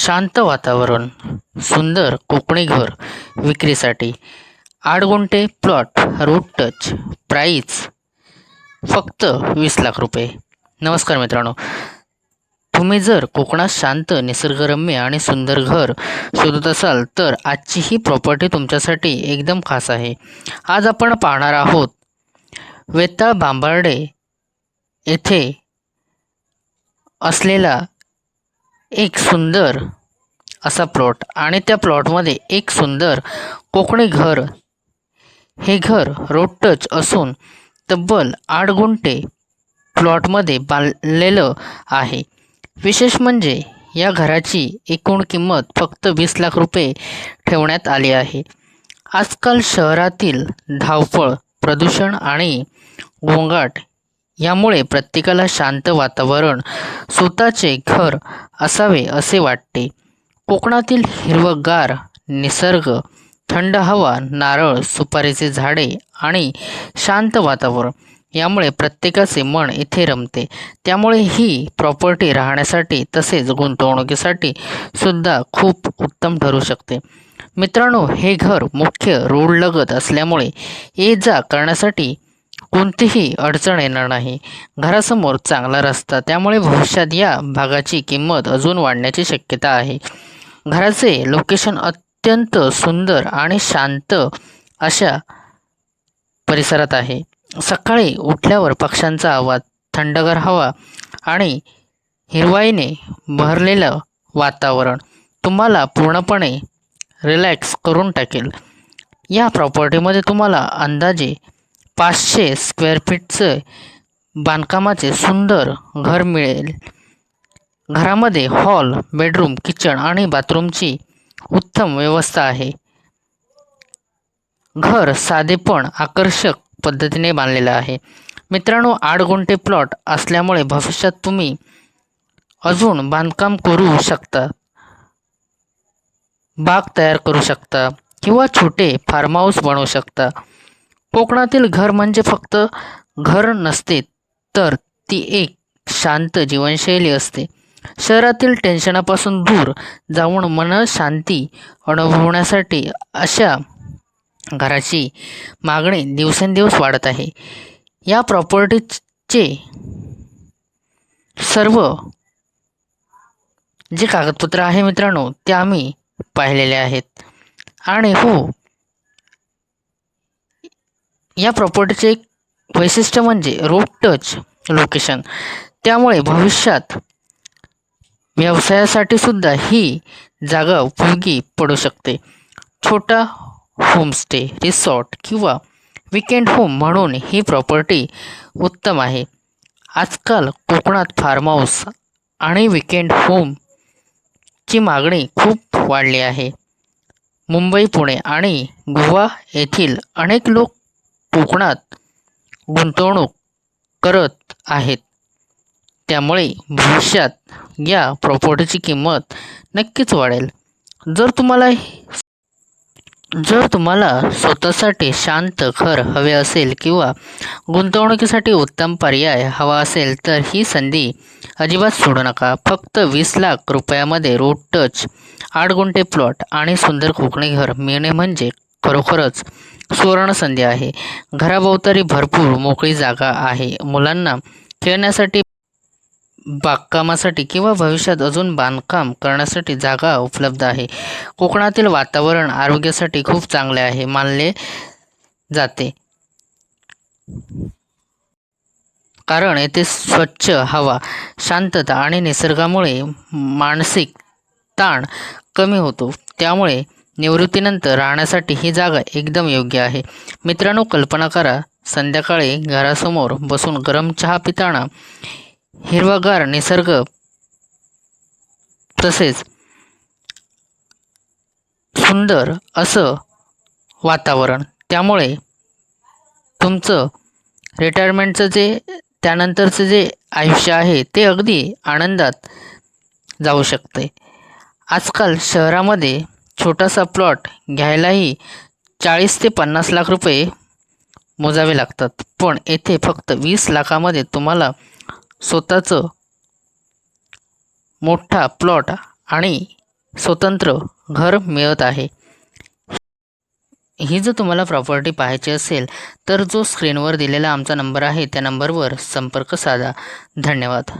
शांत वातावरण, सुंदर कोकणी घर विक्रीसाठी 8 गुंठे प्लॉट, रोड टच, प्राईस फक्त 20 लाख रुपये. नमस्कार मित्रांनो, तुम्ही जर कोकणात शांत, निसर्गरम्य आणि सुंदर घर शोधत असाल तर आजची ही प्रॉपर्टी तुमच्यासाठी एकदम खास आहे. आज आपण पाहणार आहोत वेताळ बांबार्डे येथे असलेला एक सुंदर असा प्लॉट आणि त्या प्लॉटमध्ये एक सुंदर कोकणी घर. हे घर रोड टच असून तब्बल 8 गुंठे प्लॉटमध्ये बांधलेलं आहे. विशेष म्हणजे या घराची एकूण किंमत फक्त 20 लाख रुपये ठेवण्यात आली आहे. आजकाल शहरातील धावपळ, प्रदूषण आणि गोंगाट यामुळे प्रत्येकाला शांत वातावरण, स्वतःचे घर असावे असे वाटते. कोकणातील हिरवंगार निसर्ग, थंड हवा, नारळ, सुपारीचे झाडे आणि शांत वातावरण यामुळे प्रत्येकाचे मन इथे रमते. त्यामुळे ही प्रॉपर्टी राहण्यासाठी तसेच गुंतवणुकीसाठी सुद्धा खूप उत्तम ठरू शकते. मित्रांनो, हे घर मुख्य रोडलगत असल्यामुळे ये जा करण्यासाठी कोणतीही अडचण येणार नाही. घरासमोर चांगला रस्ता, त्यामुळे भविष्यात या भागाची किंमत अजून वाढण्याची शक्यता आहे. घराचे लोकेशन अत्यंत सुंदर आणि शांत अशा परिसरात आहे. सकाळी उठल्यावर पक्ष्यांचा आवाज, थंडगार हवा आणि हिरवाईने भरलेलं वातावरण तुम्हाला पूर्णपणे रिलॅक्स करून टाकेल. या प्रॉपर्टीमध्ये तुम्हाला अंदाजे 500 स्क्वेअर फीटचे बांधकामाचे सुंदर घर मिळेल. घरामध्ये हॉल, बेडरूम, किचन आणि बाथरूमची उत्तम व्यवस्था आहे. घर साधे पण आकर्षक पद्धतीने बांधलेलं आहे. मित्रांनो, 8 गुंठे प्लॉट असल्यामुळे भविष्यात तुम्ही अजून बांधकाम करू शकता, बाग तयार करू शकता किंवा छोटे फार्म हाऊस बनवू शकता. कोकणातील घर म्हणजे फक्त घर नसते, तर ती एक शांत जीवनशैली असते. शहरातील टेन्शनापासून दूर जाऊन मनशांती अनुभवण्यासाठी अशा घराची मागणी दिवसेंदिवस वाढत आहे. या प्रॉपर्टीचे सर्व जे कागदपत्र आहे मित्रांनो, ते आम्ही पाहिलेले आहेत. आणि हो, या प्रॉपर्टीचे एक वैशिष्ट्य म्हणजे रोड टच लोकेशन. त्यामुळे भविष्यात व्यवसायासाठी सुद्धा ही जागा उपयोगी पडू शकते. छोटा होमस्टे, रिसॉर्ट किंवा विकेंड होम म्हणून ही प्रॉपर्टी उत्तम आहे. आजकाल कोकणात फार्म हाऊस आणि विकेंड होमची मागणी खूप वाढली आहे. मुंबई, पुणे आणि गोवा येथील अनेक लोक कोकणात गुंतवणूक करत आहेत. त्यामुळे भविष्यात या प्रॉपर्टीची किंमत नक्कीच वाढेल. जर तुम्हाला स्वतःसाठी शांत घर हवे असेल किंवा गुंतवणुकीसाठी उत्तम पर्याय हवा असेल तर ही संधी अजिबात सोडू नका. फक्त 20 लाख रुपयामध्ये रोड टच 8 गुंठे प्लॉट आणि सुंदर कोकणी घर मिळणे म्हणजे खरोखरच सुवर्ण संधी आहे. घराभोवताली भरपूर मोकळी जागा आहे. मुलांना खेळण्यासाठी, बागकामासाठी किंवा भविष्यात अजून बांधकाम करण्यासाठी जागा उपलब्ध आहे. कोकणातील वातावरण आरोग्यासाठी खूप चांगले आहे मानले जाते, कारण येथे स्वच्छ हवा, शांतता आणि निसर्गामुळे मानसिक ताण कमी होतो. त्यामुळे निवृत्तीनंतर राहण्यासाठी ही जागा एकदम योग्य आहे. मित्रांनो, कल्पना करा, संध्याकाळी घरासमोर बसून गरम चहा पिताना हिरवागार निसर्ग तसेच सुंदर असं वातावरण. त्यामुळे तुमचं रिटायरमेंटचं त्यानंतरचं जे आयुष्य आहे ते अगदी आनंदात जाऊ शकते. आजकाल शहरामध्ये छोटासा प्लॉट घ्यायलाही 40 ते 50 लाख रुपये मोजावे लागतात, पण येथे फक्त 20 लाखामध्ये तुम्हाला स्वतःचं मोठा प्लॉट आणि स्वतंत्र घर मिळत आहे. ही जर तुम्हाला प्रॉपर्टी पाहायची असेल तर जो स्क्रीनवर दिलेला आमचा नंबर आहे त्या नंबरवर संपर्क साधा. धन्यवाद.